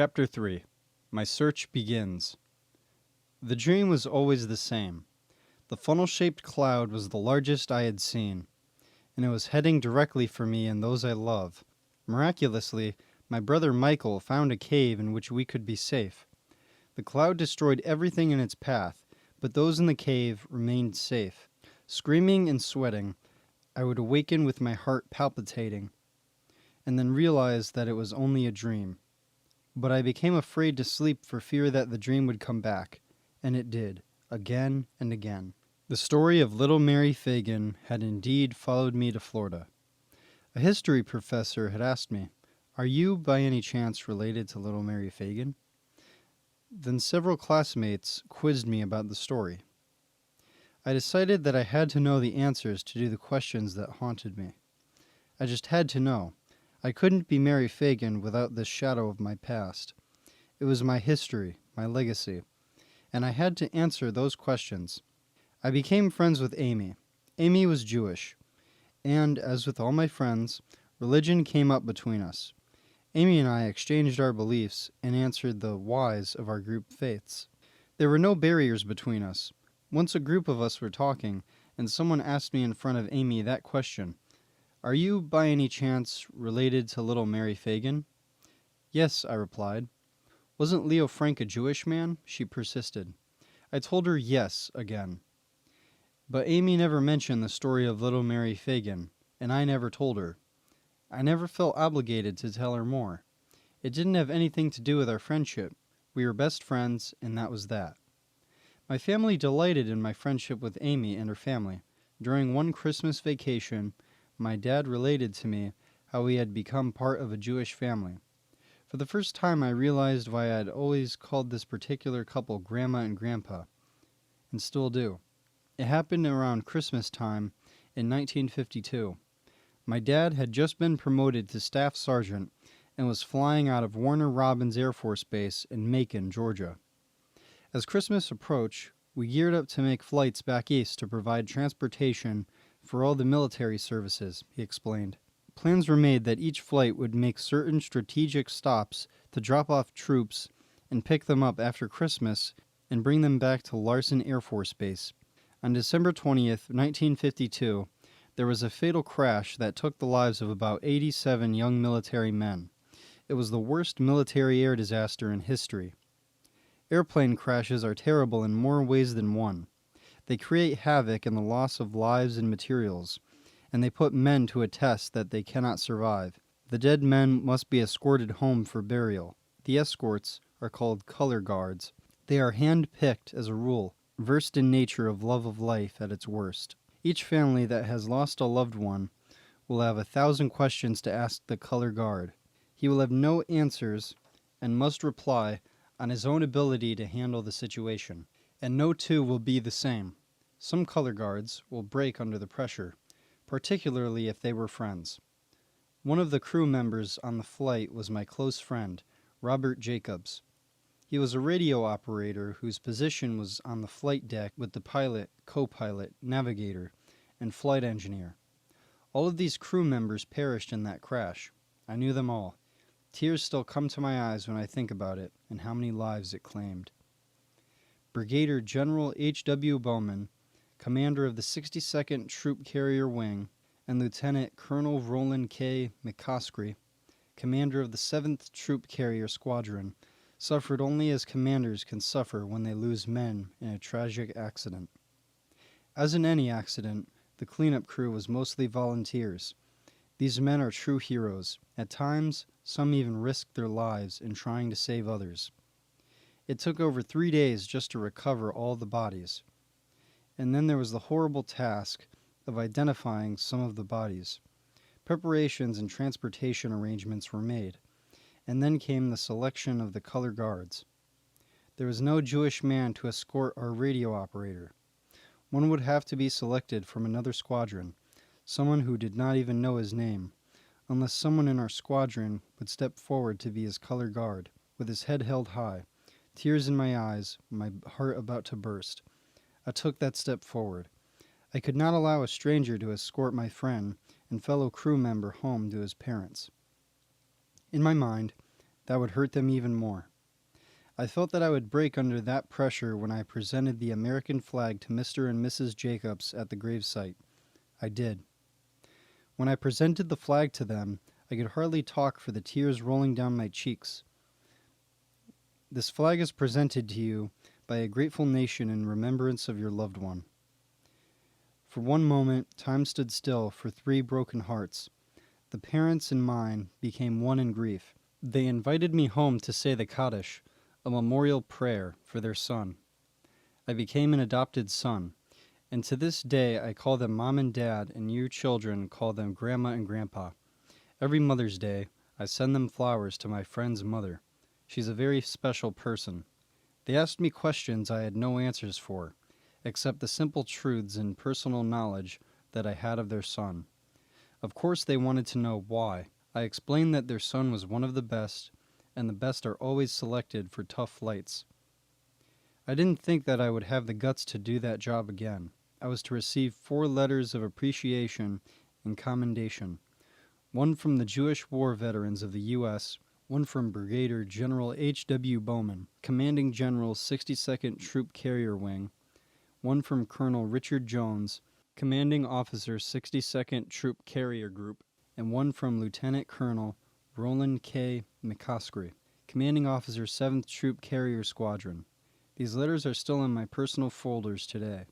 Chapter 3. My Search Begins. The dream was always the same. The funnel-shaped cloud was the largest I had seen, and it was heading directly for me and those I love. Miraculously, my brother Michael found a cave in which we could be safe. The cloud destroyed everything in its path, but those in the cave remained safe. Screaming and sweating, I would awaken with my heart palpitating, and then realize that it was only a dream. But I became afraid to sleep for fear that the dream would come back, and it did, again and again. The story of little Mary Fagan had indeed followed me to Florida. A history professor had asked me, "Are you by any chance related to little Mary Fagan?" Then several classmates quizzed me about the story. I decided that I had to know the answers to do the questions that haunted me. I just had to know. I couldn't be Mary Fagan without this shadow of my past. It was my history, my legacy, and I had to answer those questions. I became friends with Amy. Amy was Jewish, and, as with all my friends, religion came up between us. Amy and I exchanged our beliefs and answered the whys of our group faiths. There were no barriers between us. Once a group of us were talking, and someone asked me in front of Amy that question, "Are you, by any chance, related to little Mary Fagan?" "Yes," I replied. "Wasn't Leo Frank a Jewish man?" she persisted. I told her yes again. But Amy never mentioned the story of little Mary Fagan, and I never told her. I never felt obligated to tell her more. It didn't have anything to do with our friendship. We were best friends, and that was that. My family delighted in my friendship with Amy and her family. During one Christmas vacation, my dad related to me how he had become part of a Jewish family. For the first time, I realized why I had always called this particular couple Grandma and Grandpa, and still do. It happened around Christmas time in 1952. My dad had just been promoted to staff sergeant and was flying out of Warner Robins Air Force Base in Macon, Georgia. As Christmas approached, we geared up to make flights back east to provide transportation for all the military services, he explained. Plans were made that each flight would make certain strategic stops to drop off troops and pick them up after Christmas and bring them back to Larson Air Force Base. On December 20th, 1952, there was a fatal crash that took the lives of about 87 young military men. It was the worst military air disaster in history. Airplane crashes are terrible in more ways than one. They create havoc and the loss of lives and materials, and they put men to a test that they cannot survive. The dead men must be escorted home for burial. The escorts are called color guards. They are hand-picked as a rule, versed in nature of love of life at its worst. Each family that has lost a loved one will have 1,000 questions to ask the color guard. He will have no answers and must reply on his own ability to handle the situation. And no two will be the same. Some color guards will break under the pressure, particularly if they were friends. One of the crew members on the flight was my close friend, Robert Jacobs. He was a radio operator whose position was on the flight deck with the pilot, co-pilot, navigator, and flight engineer. All of these crew members perished in that crash. I knew them all. Tears still come to my eyes when I think about it and how many lives it claimed. Brigadier General H.W. Bowman, commander of the 62nd Troop Carrier Wing, and Lieutenant Colonel Roland K. McCoskey, commander of the 7th Troop Carrier Squadron, suffered only as commanders can suffer when they lose men in a tragic accident. As in any accident, the cleanup crew was mostly volunteers. These men are true heroes. At times, some even risked their lives in trying to save others. It took over 3 days just to recover all the bodies. And then there was the horrible task of identifying some of the bodies. Preparations and transportation arrangements were made, and then came the selection of the color guards. There was no Jewish man to escort our radio operator. One would have to be selected from another squadron, someone who did not even know his name, unless someone in our squadron would step forward to be his color guard, with his head held high, tears in my eyes, my heart about to burst. I took that step forward. I could not allow a stranger to escort my friend and fellow crew member home to his parents. In my mind, that would hurt them even more. I felt that I would break under that pressure when I presented the American flag to Mr. and Mrs. Jacobs at the gravesite. I did. When I presented the flag to them, I could hardly talk for the tears rolling down my cheeks. This flag is presented to you by a grateful nation in remembrance of your loved one. For one moment, time stood still for 3 broken hearts. The parents and mine became one in grief. They invited me home to say the Kaddish, a memorial prayer for their son. I became an adopted son, and to this day I call them Mom and Dad, and you children call them Grandma and Grandpa. Every Mother's Day, I send them flowers to my friend's mother. She's a very special person. They asked me questions I had no answers for, except the simple truths and personal knowledge that I had of their son. Of course they wanted to know why. I explained that their son was one of the best, and the best are always selected for tough flights. I didn't think that I would have the guts to do that job again. I was to receive 4 letters of appreciation and commendation, one from the Jewish war veterans of the U.S., one from Brigadier General H.W. Bowman, Commanding General 62nd Troop Carrier Wing, one from Colonel Richard Jones, Commanding Officer 62nd Troop Carrier Group, and one from Lieutenant Colonel Roland K. McCoskry, Commanding Officer 7th Troop Carrier Squadron. These letters are still in my personal folders today.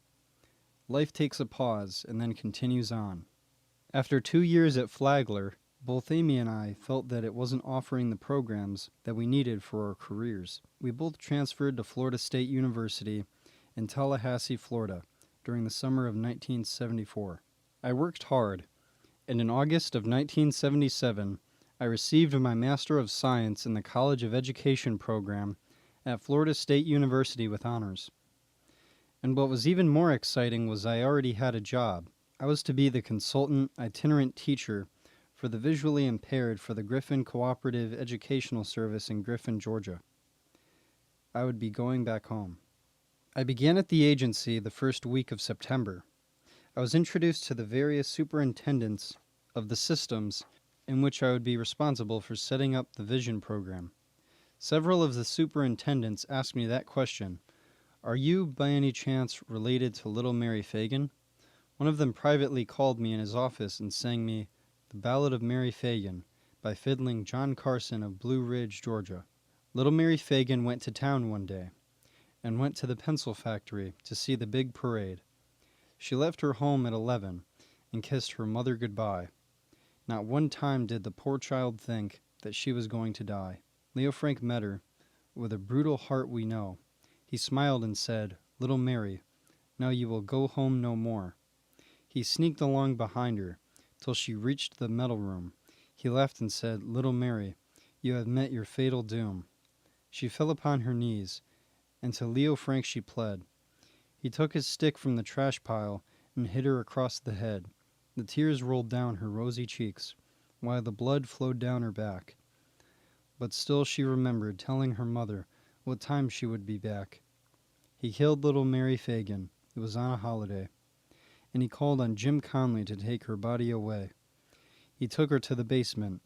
Life takes a pause and then continues on. After 2 years at Flagler, both Amy and I felt that it wasn't offering the programs that we needed for our careers. We both transferred to Florida State University in Tallahassee, Florida, during the summer of 1974. I worked hard, and in August of 1977, I received my Master of Science in the College of Education program at Florida State University with honors. And what was even more exciting was I already had a job. I was to be the consultant itinerant teacher for the visually impaired for the Griffin Cooperative Educational Service in Griffin, Georgia. I would be going back home. I began at the agency the first week of September. I was introduced to the various superintendents of the systems in which I would be responsible for setting up the vision program. Several of the superintendents asked me that question: "Are you, by any chance, related to little Mary Fagan?" One of them privately called me in his office and sang me "The Ballad of Mary Fagan" by fiddling John Carson of Blue Ridge, Georgia. Little Mary Fagan went to town one day and went to the pencil factory to see the big parade. She left her home at 11 and kissed her mother goodbye. Not one time did the poor child think that she was going to die. Leo Frank met her. With a brutal heart we know. He smiled and said, "Little Mary, now you will go home no more." He sneaked along behind her till she reached the metal room. He laughed and said, "Little Mary, you have met your fatal doom." She fell upon her knees, and to Leo Frank she pled. He took his stick from the trash pile and hit her across the head. The tears rolled down her rosy cheeks, while the blood flowed down her back. But still she remembered telling her mother what time she would be back. He killed little Mary Fagan. It was on a holiday. And he called on Jim Conley to take her body away. He took her to the basement.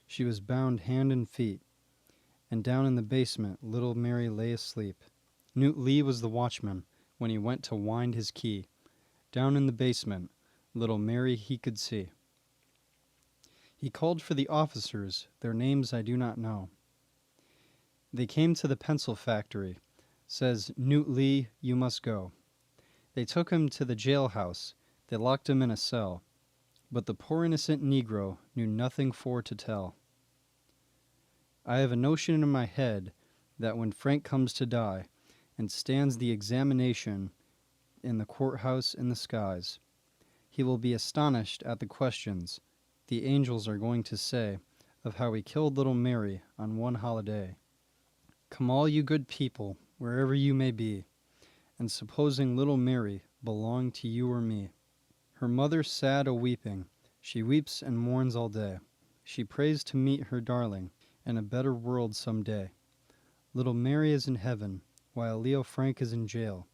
She was bound hand and feet. And down in the basement, little Mary lay asleep. Newt Lee was the watchman when he went to wind his key. Down in the basement, little Mary he could see. He called for the officers, their names I do not know. They came to the pencil factory. Says, "Newt Lee, you must go." They took him to the jailhouse. They locked him in a cell. But the poor innocent Negro knew nothing for to tell. I have a notion in my head that when Frank comes to die and stands the examination in the courthouse in the skies, he will be astonished at the questions the angels are going to say of how he killed little Mary on one holiday. Come all you good people, wherever you may be, and supposing little Mary belonged to you or me. Her mother sad a-weeping, she weeps and mourns all day. She prays to meet her darling in a better world some day. Little Mary is in heaven, while Leo Frank is in jail,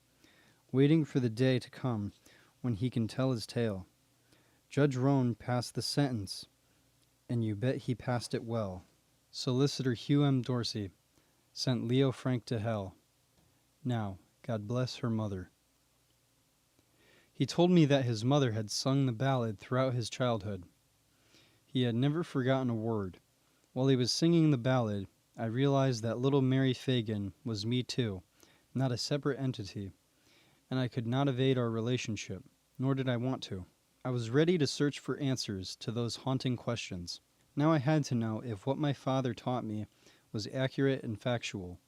waiting for the day to come when he can tell his tale. Judge Roan passed the sentence, and you bet he passed it well. Solicitor Hugh M. Dorsey sent Leo Frank to hell. Now, God bless her mother. He told me that his mother had sung the ballad throughout his childhood. He had never forgotten a word. While he was singing the ballad, I realized that little Mary Fagin was me too, not a separate entity, and I could not evade our relationship, nor did I want to. I was ready to search for answers to those haunting questions. Now I had to know if what my father taught me was accurate and factual.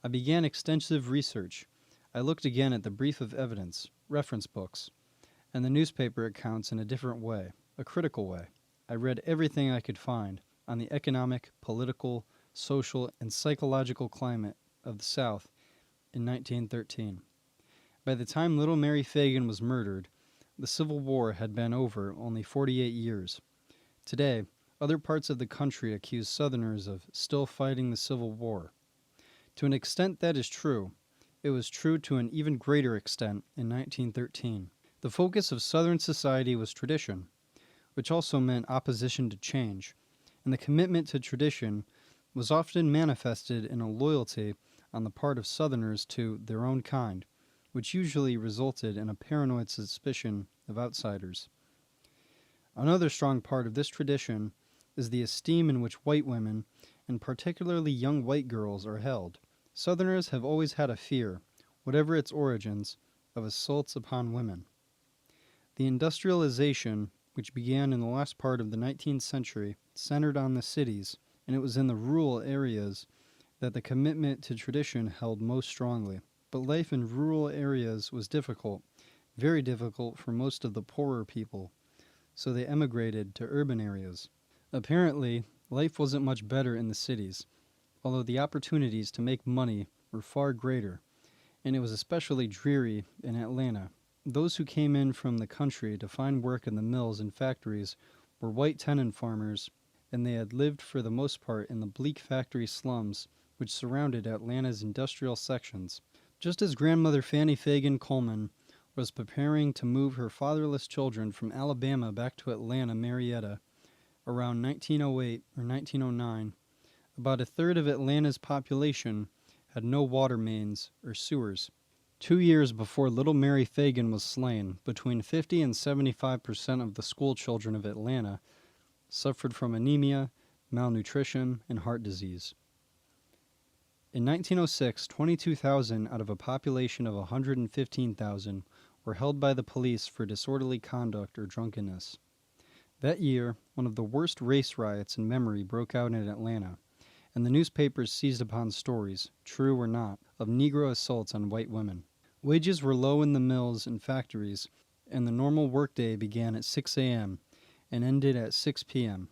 I began extensive research. I looked again at the brief of evidence, reference books, and the newspaper accounts in a different way, a critical way. I read everything I could find on the economic, political, social, and psychological climate of the South in 1913. By the time little Mary Fagin was murdered, the Civil War had been over only 48 years. Today, other parts of the country accuse Southerners of still fighting the Civil War. To an extent that is true. It was true to an even greater extent in 1913. The focus of Southern society was tradition, which also meant opposition to change, and the commitment to tradition was often manifested in a loyalty on the part of Southerners to their own kind, which usually resulted in a paranoid suspicion of outsiders. Another strong part of this tradition is the esteem in which white women, and particularly young white girls, are held. Southerners have always had a fear, whatever its origins, of assaults upon women. The industrialization, which began in the last part of the 19th century, centered on the cities, and it was in the rural areas that the commitment to tradition held most strongly. But life in rural areas was difficult, very difficult for most of the poorer people, so they emigrated to urban areas. Apparently, life wasn't much better in the cities, although the opportunities to make money were far greater, and it was especially dreary in Atlanta. Those who came in from the country to find work in the mills and factories were white tenant farmers, and they had lived for the most part in the bleak factory slums which surrounded Atlanta's industrial sections. Just as grandmother Fannie Fagin Coleman was preparing to move her fatherless children from Alabama back to Atlanta, Marietta, around 1908 or 1909, about a third of Atlanta's population had no water mains or sewers. 2 years before little Mary Fagin was slain, between 50 and 75% of the school children of Atlanta suffered from anemia, malnutrition, and heart disease. In 1906, 22,000 out of a population of 115,000 were held by the police for disorderly conduct or drunkenness. That year, one of the worst race riots in memory broke out in Atlanta, and the newspapers seized upon stories, true or not, of Negro assaults on white women. Wages were low in the mills and factories, and the normal workday began at 6 a.m. and ended at 6 p.m.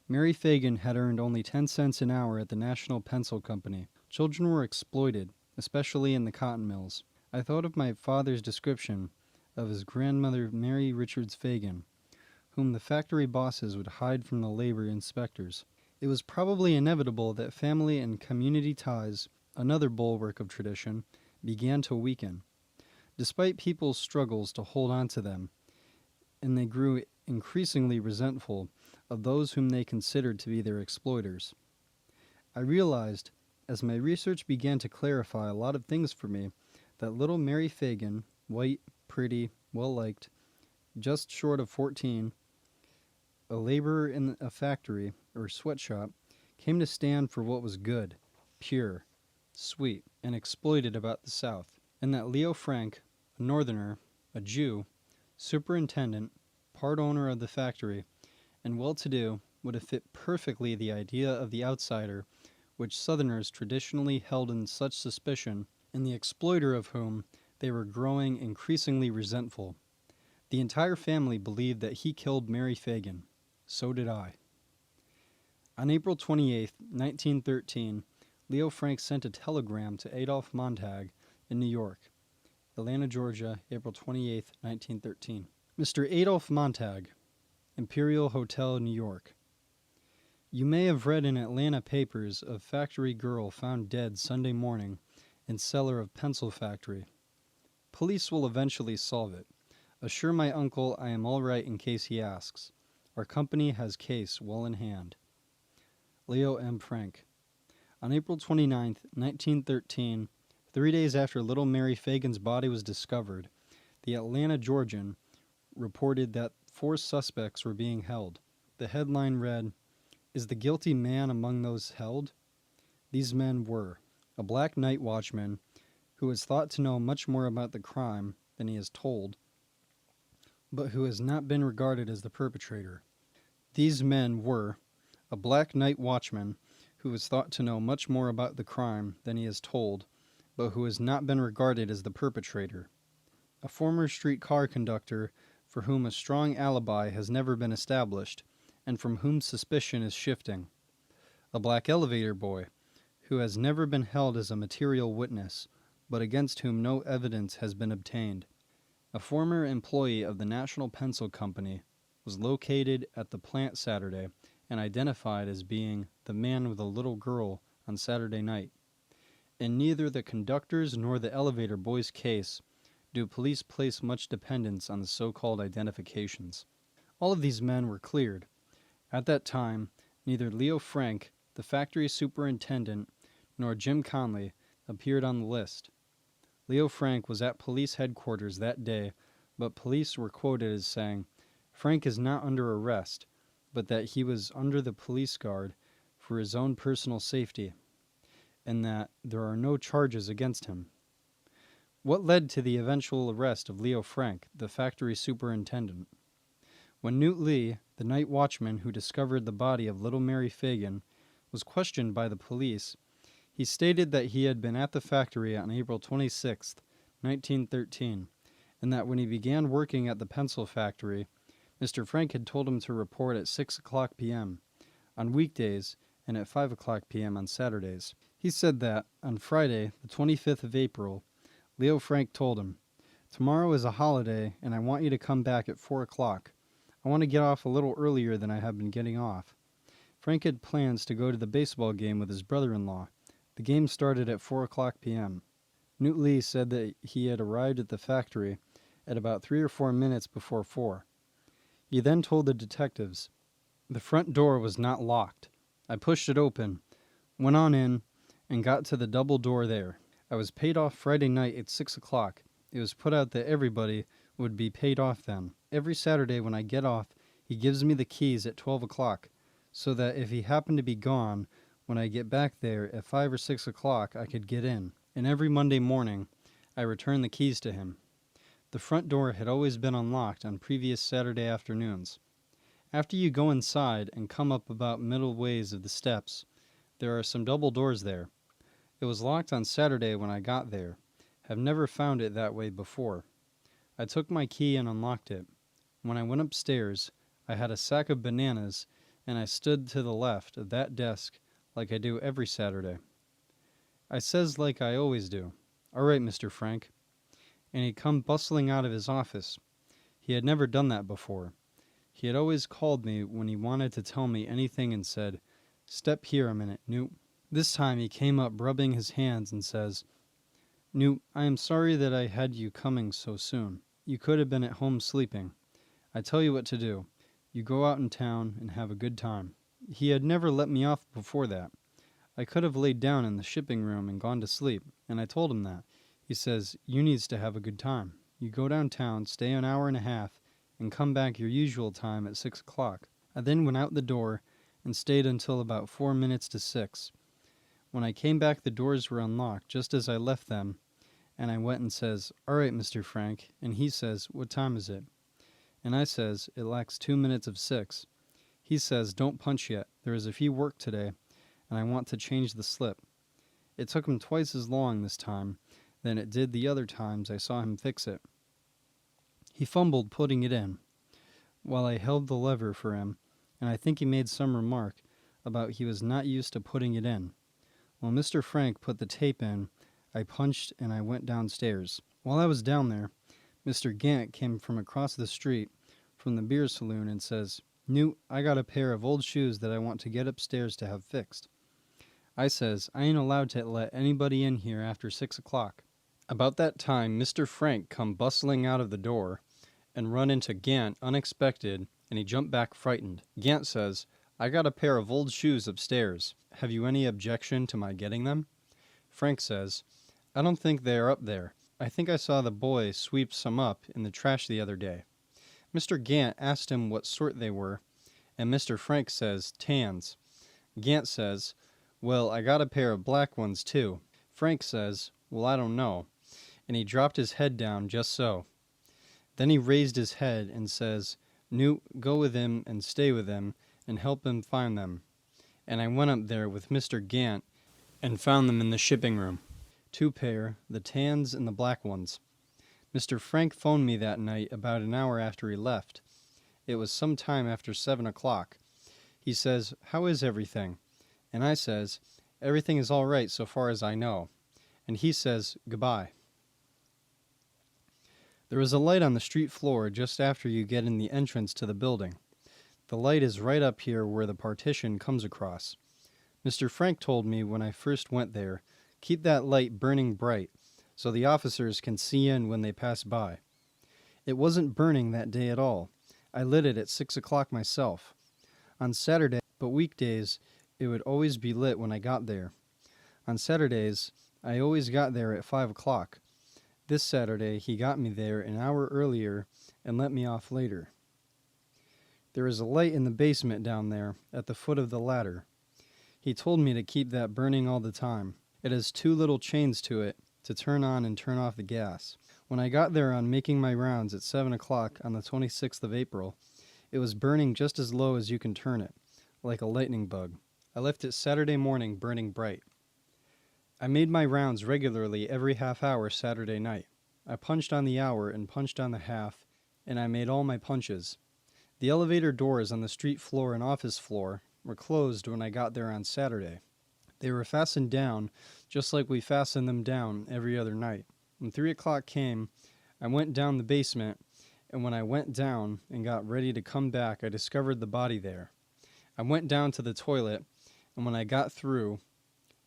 Mary Fagin had earned only 10 cents an hour at the National Pencil Company. Children were exploited, especially in the cotton mills. I thought of my father's description of his grandmother Mary Richards Fagin, whom the factory bosses would hide from the labor inspectors. It was probably inevitable that family and community ties, another bulwark of tradition, began to weaken, despite people's struggles to hold on to them, and they grew increasingly resentful of those whom they considered to be their exploiters. I realized, as my research began to clarify a lot of things for me, that little Mary Fagin, white, pretty, well-liked, just short of 14, a laborer in a factory or sweatshop, came to stand for what was good, pure, sweet, and exploited about the South, and that Leo Frank, a Northerner, a Jew, superintendent, part owner of the factory, and well-to-do, would have fit perfectly the idea of the outsider which Southerners traditionally held in such suspicion, and the exploiter of whom they were growing increasingly resentful. The entire family believed that he killed Mary Fagin. So did I. On April 28, 1913, Leo Frank sent a telegram to Adolph Montag in New York. Atlanta, Georgia, April 28, 1913. Mr. Adolph Montag, Imperial Hotel, New York. You may have read in Atlanta papers of factory girl found dead Sunday morning in cellar of pencil factory. Police will eventually solve it. Assure my uncle I am all right in case he asks. Our company has case well in hand. Leo M. Frank. On April 29, 1913, 3 days after little Mary Fagan's body was discovered, the Atlanta Georgian reported that 4 suspects were being held. The headline read, "Is the guilty man among those held?" These men were a black night watchman who is thought to know much more about the crime than he is told, but who has not been regarded as the perpetrator. These men were a black night watchman who is thought to know much more about the crime than he is told, but who has not been regarded as the perpetrator. A former streetcar conductor for whom a strong alibi has never been established, and from whom suspicion is shifting. A black elevator boy who has never been held as a material witness, but against whom no evidence has been obtained. A former employee of the National Pencil Company was located at the plant Saturday and identified as being the man with a little girl on Saturday night. In neither the conductor's nor the elevator boy's case do police place much dependence on the so-called identifications. All of these men were cleared. At that time, neither Leo Frank, the factory superintendent, nor Jim Conley appeared on the list. Leo Frank was at police headquarters that day, but police were quoted as saying, "Frank is not under arrest, but that he was under the police guard for his own personal safety, and that there are no charges against him." What led to the eventual arrest of Leo Frank, the factory superintendent? When Newt Lee, the night watchman who discovered the body of little Mary Fagan, was questioned by the police, he stated that he had been at the factory on April 26, 1913, and that when he began working at the pencil factory, Mr. Frank had told him to report at 6:00 p.m. on weekdays and at 5:00 p.m. on Saturdays. He said that, on Friday, the 25th of April, Leo Frank told him, "Tomorrow is a holiday, and I want you to come back at 4 o'clock. I want to get off a little earlier than I have been getting off." Frank had plans to go to the baseball game with his brother-in-law. The game started at 4:00 p.m. Newt Lee said that he had arrived at the factory at about 3 or 4 minutes before 4. He then told the detectives, "The front door was not locked. I pushed it open, went on in, and got to the double door there. I was paid off Friday night at 6 o'clock. It was put out that everybody would be paid off then. Every Saturday when I get off, he gives me the keys at 12 o'clock, so that if he happened to be gone when I get back there at 5 or 6 o'clock, I could get in. And every Monday morning, I return the keys to him." The front door had always been unlocked on previous Saturday afternoons. After you go inside and come up about middle ways of the steps, there are some double doors there. It was locked on Saturday when I got there. Have never found it that way before. I took my key and unlocked it. When I went upstairs, I had a sack of bananas, and I stood to the left of that desk like I do every Saturday. I says like I always do, "All right, Mr. Frank." And he come bustling out of his office. He had never done that before. He had always called me when he wanted to tell me anything and said, "Step here a minute, Newt." This time he came up rubbing his hands and says, "Newt, I am sorry that I had you coming so soon. You could have been at home sleeping. I tell you what to do. You go out in town and have a good time." He had never let me off before that. I could have laid down in the shipping room and gone to sleep, and I told him that. He says, "You needs to have a good time. You go downtown, stay an hour and a half, and come back your usual time at 6 o'clock. I then went out the door and stayed until about 4 minutes to 6. When I came back, the doors were unlocked just as I left them, and I went and says, 'All right, Mr. Frank,' and he says, 'What time is it?' And I says, 'It lacks 2 minutes of 6. He says, 'Don't punch yet. There is a few work today, and I want to change the slip.' It took him twice as long this time than it did the other times I saw him fix it. He fumbled putting it in, while I held the lever for him, and I think he made some remark about he was not used to putting it in. While Mr. Frank put the tape in, I punched and I went downstairs. While I was down there, Mr. Gant came from across the street from the beer saloon and says, 'Newt, I got a pair of old shoes that I want to get upstairs to have fixed.' I says, 'I ain't allowed to let anybody in here after 6 o'clock. About that time, Mr. Frank come bustling out of the door and run into Gant unexpected, and he jumped back frightened. Gant says, I got a pair of old shoes upstairs. Have you any objection to my getting them? Frank says, I don't think they are up there. I think I saw the boy sweep some up in the trash the other day. Mr. Gant asked him what sort they were, and Mr. Frank says, tans. Gant says, well, I got a pair of black ones too. Frank says, well, I don't know. And he dropped his head down just so. Then he raised his head and says, Newt, go with him and stay with him and help him find them. And I went up there with Mr. Gant and found them in the shipping room. 2 pair, the tans and the black ones. Mr. Frank phoned me that night about an hour after he left. It was some time after 7 o'clock. He says, how is everything? And I says, everything is all right so far as I know. And he says, goodbye. There is a light on the street floor just after you get in the entrance to the building. The light is right up here where the partition comes across. Mr. Frank told me when I first went there, keep that light burning bright so the officers can see in when they pass by. It wasn't burning that day at all. I lit it at 6 o'clock myself. On Saturday, but weekdays, it would always be lit when I got there. On Saturdays, I always got there at 5 o'clock. This Saturday, he got me there an hour earlier and let me off later. There is a light in the basement down there at the foot of the ladder. He told me to keep that burning all the time. It has 2 little chains to it to turn on and turn off the gas. When I got there on making my rounds at 7 o'clock on the 26th of April, it was burning just as low as you can turn it, like a lightning bug. I left it Saturday morning burning bright. I made my rounds regularly every half hour Saturday night. I punched on the hour and punched on the half, and I made all my punches. The elevator doors on the street floor and office floor were closed when I got there on Saturday. They were fastened down, just like we fasten them down every other night. When 3 o'clock came, I went down the basement, and when I went down and got ready to come back, I discovered the body there. I went down to the toilet, and when I got through,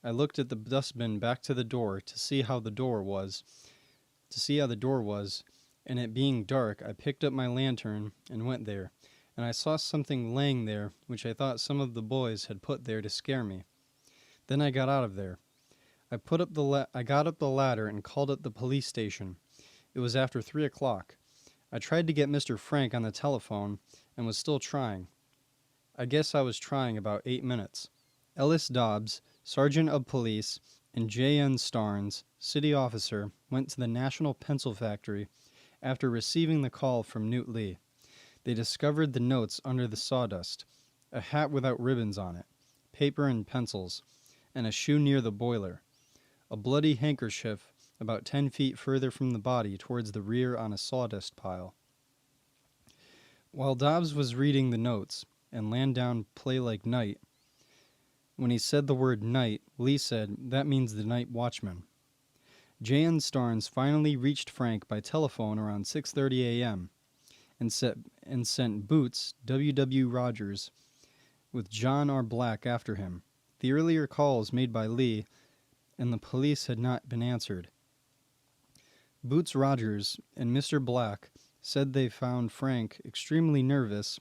I looked at the dustbin back to the door to see how the door was, and it being dark, I picked up my lantern and went there, and I saw something laying there which I thought some of the boys had put there to scare me. Then I got out of there. I got up the ladder and called up the police station. It was after 3 o'clock. I tried to get Mr. Frank on the telephone and was still trying. I guess I was trying about 8 minutes. Ellis Dobbs, Sergeant of Police, and J.N. Starnes, city officer, went to the National Pencil Factory after receiving the call from Newt Lee. They discovered the notes under the sawdust, a hat without ribbons on it, paper and pencils, and a shoe near the boiler, a bloody handkerchief about 10 feet further from the body towards the rear on a sawdust pile. While Dobbs was reading the notes and land down play like night, when he said the word night, Lee said, that means the night watchman. J.N. Starnes finally reached Frank by telephone around 6:30 a.m. and sent Boots, W.W. Rogers, with John R. Black after him. The earlier calls made by Lee and the police had not been answered. Boots Rogers and Mr. Black said they found Frank extremely nervous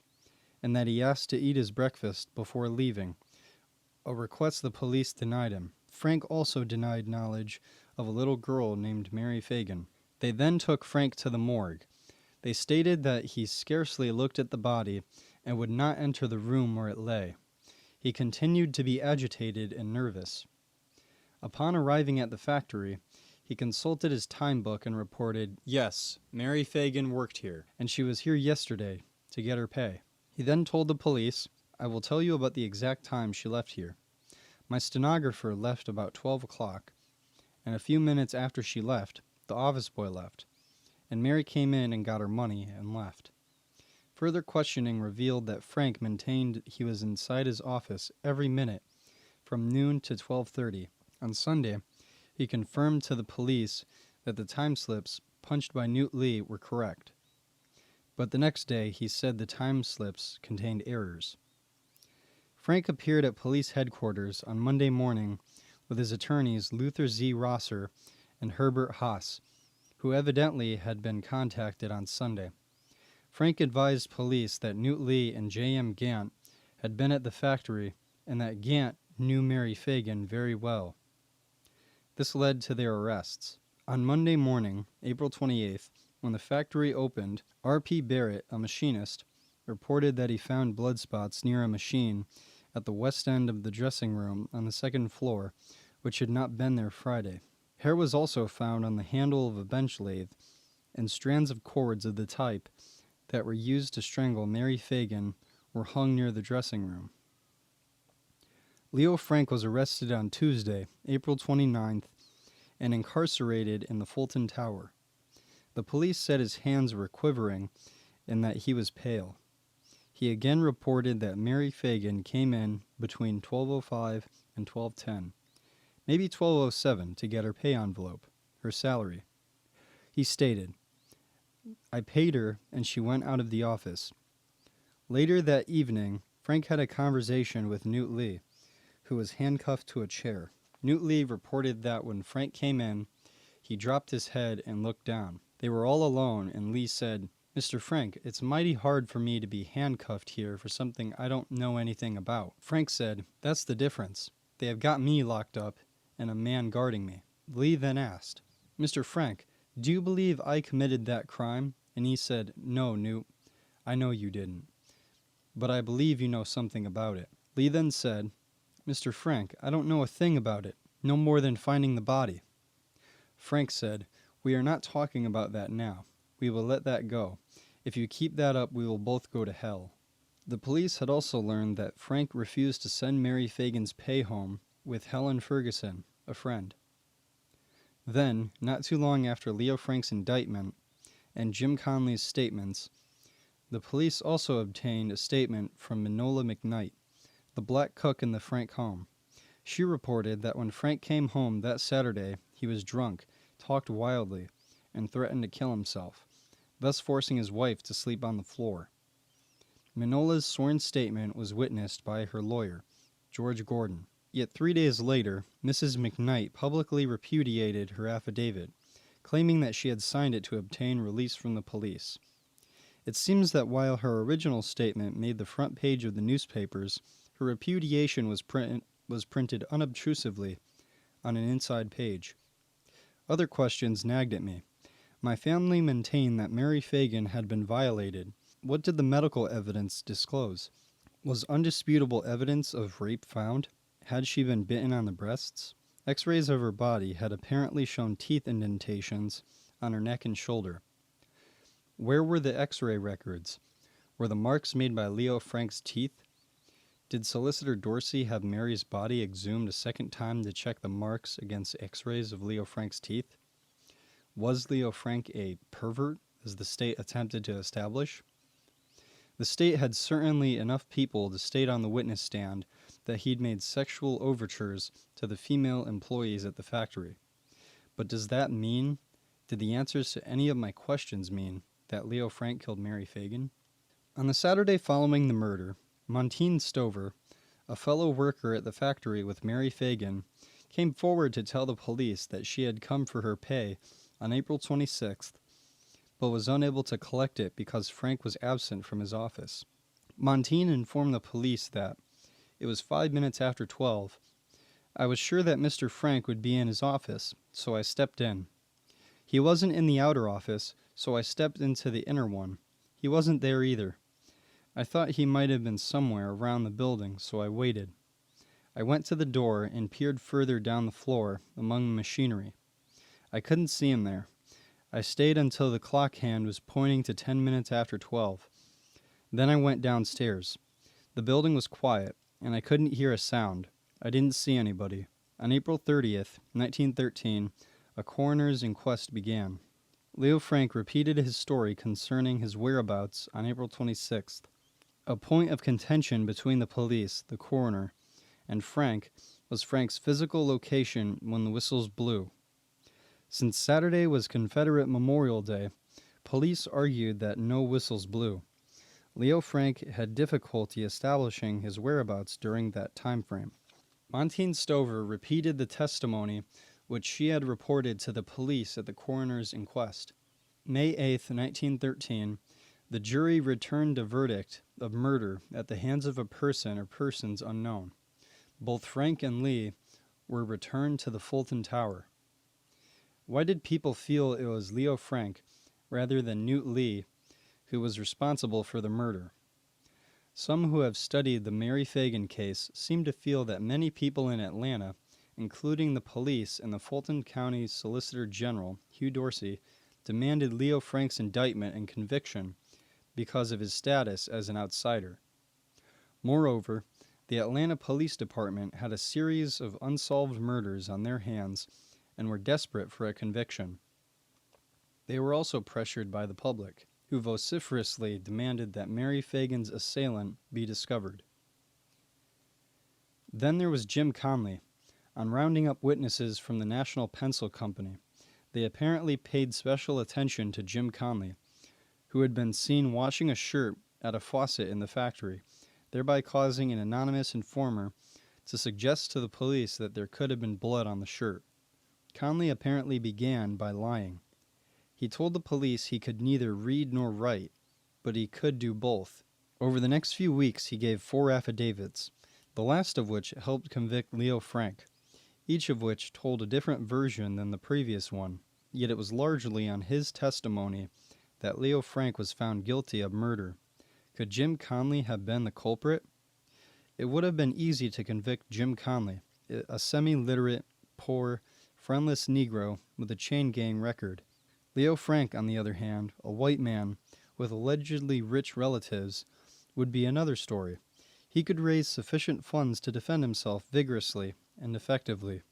and that he asked to eat his breakfast before leaving, a request the police denied him. Frank also denied knowledge of a little girl named Mary Fagan. They then took Frank to the morgue. They stated that he scarcely looked at the body and would not enter the room where it lay. He continued to be agitated and nervous. Upon arriving at the factory, he consulted his time book and reported, yes, Mary Fagan worked here, and she was here yesterday to get her pay. He then told the police, I will tell you about the exact time she left here. My stenographer left about 12 o'clock, and a few minutes after she left, the office boy left, and Mary came in and got her money and left. Further questioning revealed that Frank maintained he was inside his office every minute from noon to 12:30. On Sunday, he confirmed to the police that the time slips punched by Newt Lee were correct. But the next day, he said the time slips contained errors. Frank appeared at police headquarters on Monday morning with his attorneys Luther Z. Rosser and Herbert Haas, who evidently had been contacted on Sunday. Frank advised police that Newt Lee and J.M. Gant had been at the factory and that Gant knew Mary Fagan very well. This led to their arrests. On Monday morning, April 28th, when the factory opened, R.P. Barrett, a machinist, reported that he found blood spots near a machine at the west end of the dressing room on the second floor, which had not been there Friday. Hair was also found on the handle of a bench lathe, and strands of cords of the type that were used to strangle Mary Fagan were hung near the dressing room. Leo Frank was arrested on Tuesday, April 29th, and incarcerated in the Fulton Tower. The police said his hands were quivering and that he was pale. He again reported that Mary Fagan came in between 12:05 and 12:10, maybe 12:07, to get her pay envelope, her salary. He stated, "I paid her and she went out of the office." Later that evening, Frank had a conversation with Newt Lee, who was handcuffed to a chair. Newt Lee reported that when Frank came in, he dropped his head and looked down. They were all alone, and Lee said, "Mr. Frank, it's mighty hard for me to be handcuffed here for something I don't know anything about." Frank said, "That's the difference. They have got me locked up and a man guarding me." Lee then asked, "Mr. Frank, do you believe I committed that crime?" And he said, "No, Newt, I know you didn't. But I believe you know something about it." Lee then said, "Mr. Frank, I don't know a thing about it, no more than finding the body." Frank said, "We are not talking about that now. We will let that go. If you keep that up, we will both go to hell." The police had also learned that Frank refused to send Mary Fagan's pay home with Helen Ferguson, a friend. Then, not too long after Leo Frank's indictment and Jim Conley's statements, the police also obtained a statement from Minola McKnight, the black cook in the Frank home. She reported that when Frank came home that Saturday, he was drunk, talked wildly, and threatened to kill himself, thus forcing his wife to sleep on the floor. Minola's sworn statement was witnessed by her lawyer, George Gordon. Yet 3 days later, Mrs. McKnight publicly repudiated her affidavit, claiming that she had signed it to obtain release from the police. It seems that while her original statement made the front page of the newspapers, her repudiation was printed unobtrusively on an inside page. Other questions nagged at me. My family maintained that Mary Fagan had been violated. What did the medical evidence disclose? Was undisputable evidence of rape found? Had she been bitten on the breasts? X-rays of her body had apparently shown teeth indentations on her neck and shoulder. Where were the X-ray records? Were the marks made by Leo Frank's teeth? Did Solicitor Dorsey have Mary's body exhumed a second time to check the marks against X-rays of Leo Frank's teeth? Was Leo Frank a pervert, as the state attempted to establish? The state had certainly enough people to state on the witness stand that he'd made sexual overtures to the female employees at the factory. But does that mean, did the answers to any of my questions mean, that Leo Frank killed Mary Fagan? On the Saturday following the murder, Montine Stover, a fellow worker at the factory with Mary Fagan, came forward to tell the police that she had come for her pay on April 26th, but was unable to collect it because Frank was absent from his office. Montine informed the police that it was 5 minutes after 12. I was sure that Mr. Frank would be in his office, so I stepped in. He wasn't in the outer office, so I stepped into the inner one. He wasn't there either. I thought he might have been somewhere around the building, so I waited. I went to the door and peered further down the floor among the machinery. I couldn't see him there. I stayed until the clock hand was pointing to 10 minutes after 12. Then I went downstairs. The building was quiet, and I couldn't hear a sound. I didn't see anybody. On April 30th, 1913, a coroner's inquest began. Leo Frank repeated his story concerning his whereabouts on April 26th. A point of contention between the police, the coroner, and Frank was Frank's physical location when the whistles blew. Since Saturday was Confederate Memorial Day, police argued that no whistles blew. Leo Frank had difficulty establishing his whereabouts during that time frame. Montine Stover repeated the testimony which she had reported to the police at the coroner's inquest. May 8, 1913, The jury returned a verdict of murder at the hands of a person or persons unknown. Both Frank and Lee were returned to the Fulton Tower. Why did people feel it was Leo Frank rather than Knute Lee who was responsible for the murder? Some who have studied the Mary Fagan case seem to feel that many people in Atlanta, including the police and the Fulton County Solicitor General, Hugh Dorsey, demanded Leo Frank's indictment and conviction because of his status as an outsider. Moreover, the Atlanta Police Department had a series of unsolved murders on their hands and were desperate for a conviction. They were also pressured by the public, who vociferously demanded that Mary Fagan's assailant be discovered. Then there was Jim Conley. On rounding up witnesses from the National Pencil Company, they apparently paid special attention to Jim Conley, who had been seen washing a shirt at a faucet in the factory, thereby causing an anonymous informer to suggest to the police that there could have been blood on the shirt. Conley apparently began by lying. He told the police he could neither read nor write, but he could do both. Over the next few weeks he gave 4 affidavits, the last of which helped convict Leo Frank, each of which told a different version than the previous one, yet it was largely on his testimony that Leo Frank was found guilty of murder. Could Jim Conley have been the culprit? It would have been easy to convict Jim Conley, a semi-literate, poor, friendless Negro with a chain gang record. Leo Frank, on the other hand, a white man with allegedly rich relatives, would be another story. He could raise sufficient funds to defend himself vigorously and effectively.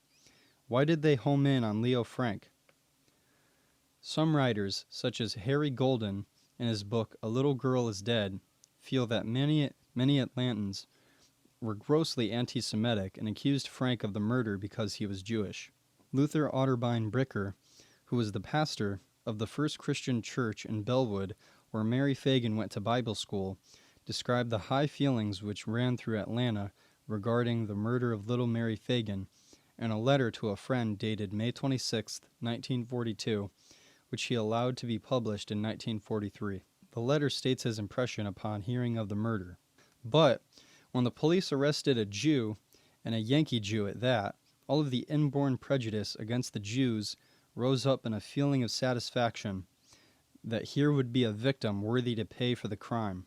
Why did they home in on Leo Frank? Some writers, such as Harry Golden in his book A Little Girl is Dead, feel that many Atlantans were grossly anti-Semitic and accused Frank of the murder because he was Jewish. Luther Otterbein Bricker, who was the pastor of the First Christian Church in Bellwood, where Mary Fagan went to Bible school, described the high feelings which ran through Atlanta regarding the murder of little Mary Fagan in a letter to a friend dated May 26, 1942, which he allowed to be published in 1943. The letter states his impression upon hearing of the murder. But when the police arrested a Jew, and a Yankee Jew at that, all of the inborn prejudice against the Jews rose up in a feeling of satisfaction that here would be a victim worthy to pay for the crime.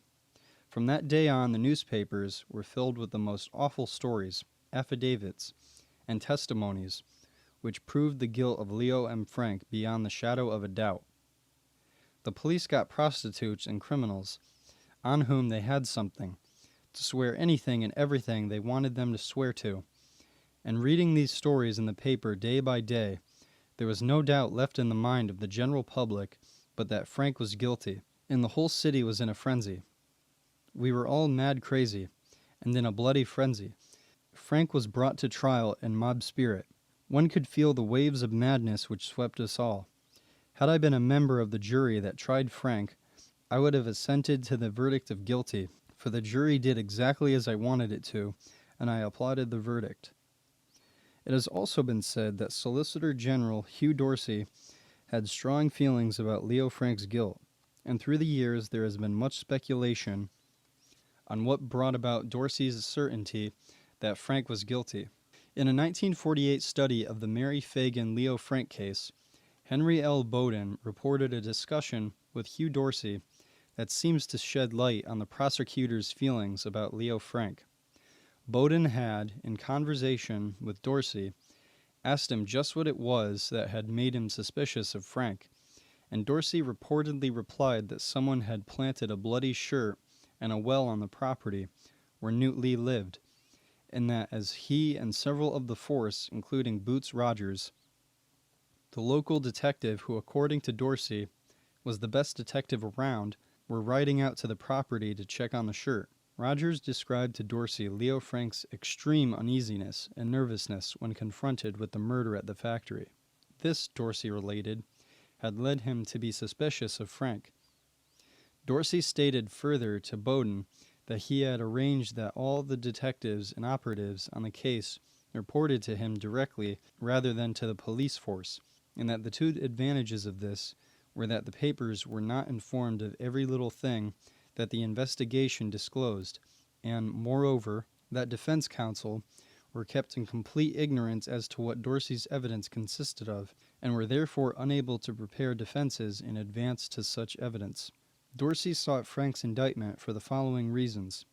From that day on, the newspapers were filled with the most awful stories, affidavits, and testimonies which proved the guilt of Leo M. Frank beyond the shadow of a doubt. The police got prostitutes and criminals, on whom they had something, to swear anything and everything they wanted them to swear to. And reading these stories in the paper day by day, there was no doubt left in the mind of the general public but that Frank was guilty, and the whole city was in a frenzy. We were all mad crazy, and in a bloody frenzy. Frank was brought to trial in mob spirit. One could feel the waves of madness which swept us all. Had I been a member of the jury that tried Frank, I would have assented to the verdict of guilty, for the jury did exactly as I wanted it to, and I applauded the verdict. It has also been said that Solicitor General Hugh Dorsey had strong feelings about Leo Frank's guilt, and through the years there has been much speculation on what brought about Dorsey's certainty that Frank was guilty. In a 1948 study of the Mary Fagan-Leo Frank case, Henry L. Bowden reported a discussion with Hugh Dorsey that seems to shed light on the prosecutor's feelings about Leo Frank. Bowden had, in conversation with Dorsey, asked him just what it was that had made him suspicious of Frank, and Dorsey reportedly replied that someone had planted a bloody shirt and a well on the property where Knute Lee lived, and that as he and several of the force, including Boots Rogers, the local detective who, according to Dorsey, was the best detective around, were riding out to the property to check on the shirt. Rogers described to Dorsey Leo Frank's extreme uneasiness and nervousness when confronted with the murder at the factory. This, Dorsey related, had led him to be suspicious of Frank. Dorsey stated further to Bowden that he had arranged that all the detectives and operatives on the case reported to him directly rather than to the police force, and that the two advantages of this were that the papers were not informed of every little thing that the investigation disclosed, and, moreover, that defense counsel were kept in complete ignorance as to what Dorsey's evidence consisted of, and were therefore unable to prepare defenses in advance to such evidence. Dorsey sought Frank's indictment for the following reasons.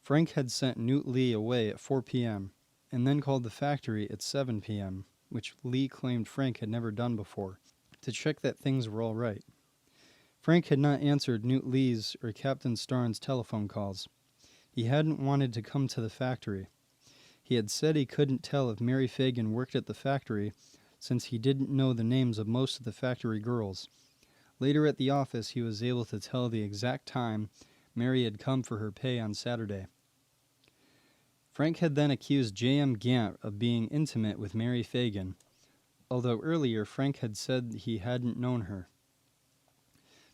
Frank had sent Newt Lee away at 4 p.m. and then called the factory at 7 p.m., which Lee claimed Frank had never done before, to check that things were all right. Frank had not answered Newt Lee's or Captain Starnes' telephone calls. He hadn't wanted to come to the factory. He had said he couldn't tell if Mary Fagan worked at the factory since he didn't know the names of most of the factory girls. Later at the office, he was able to tell the exact time Mary had come for her pay on Saturday. Frank had then accused J.M. Gant of being intimate with Mary Fagan, although earlier Frank had said he hadn't known her.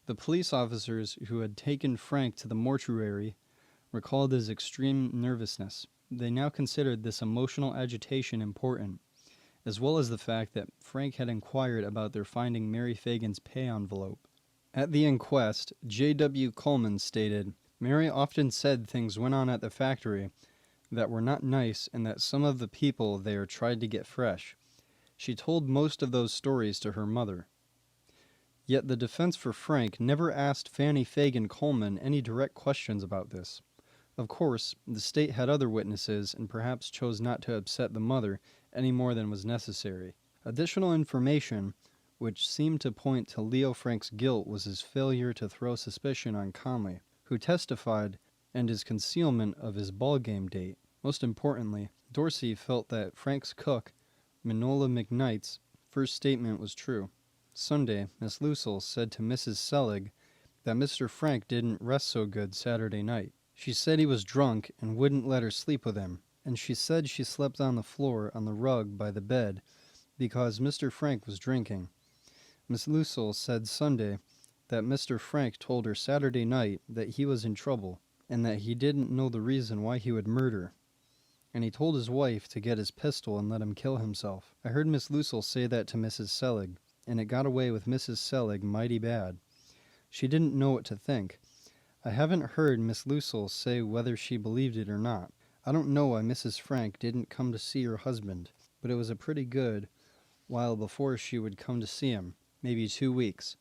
The police officers who had taken Frank to the mortuary recalled his extreme nervousness. They now considered this emotional agitation important, as well as the fact that Frank had inquired about their finding Mary Fagan's pay envelope. At the inquest, J.W. Coleman stated, "Mary often said things went on at the factory that were not nice and that some of the people there tried to get fresh. She told most of those stories to her mother." Yet the defense for Frank never asked Fanny Fagan Coleman any direct questions about this. Of course, the state had other witnesses and perhaps chose not to upset the mother any more than was necessary. Additional information which seemed to point to Leo Frank's guilt was his failure to throw suspicion on Conley, who testified, and his concealment of his ball game date. Most importantly, Dorsey felt that Frank's cook, Minola McKnight's, first statement was true. Sunday, Miss Lucille said to Mrs. Selig that Mr. Frank didn't rest so good Saturday night. She said he was drunk and wouldn't let her sleep with him, and she said she slept on the floor on the rug by the bed because Mr. Frank was drinking. Miss Lucille said Sunday that Mr. Frank told her Saturday night that he was in trouble and that he didn't know the reason why he would murder, and he told his wife to get his pistol and let him kill himself. I heard Miss Lucille say that to Mrs. Selig, and it got away with Mrs. Selig mighty bad. She didn't know what to think. I haven't heard Miss Lucille say whether she believed it or not. I don't know why Mrs. Frank didn't come to see her husband, but it was a pretty good while before she would come to see him, maybe 2 weeks.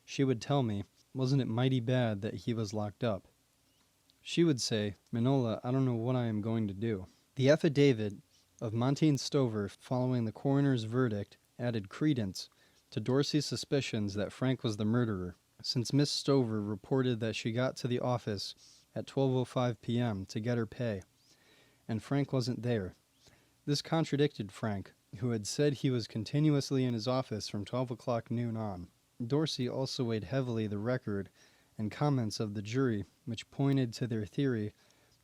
She would tell me, wasn't it mighty bad that he was locked up? She would say, Minola, I don't know what I am going to do. The affidavit of Montine Stover following the coroner's verdict added credence to Dorsey's suspicions that Frank was the murderer, since Miss Stover reported that she got to the office at 12:05 p.m. to get her pay, and Frank wasn't there. This contradicted Frank, who had said he was continuously in his office from 12 o'clock noon on. Dorsey also weighed heavily the record and comments of the jury, which pointed to their theory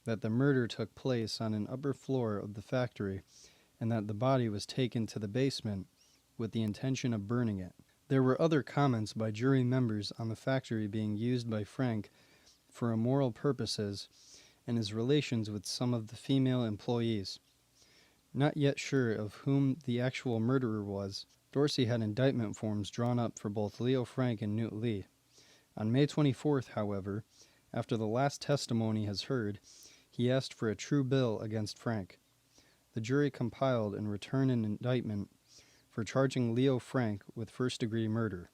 that the murder took place on an upper floor of the factory and that the body was taken to the basement with the intention of burning it. There were other comments by jury members on the factory being used by Frank for immoral purposes and his relations with some of the female employees. Not yet sure of whom the actual murderer was, Dorsey had indictment forms drawn up for both Leo Frank and Newt Lee. On May 24th, however, after the last testimony has heard, he asked for a true bill against Frank. The jury compiled and returned an indictment for charging Leo Frank with first-degree murder.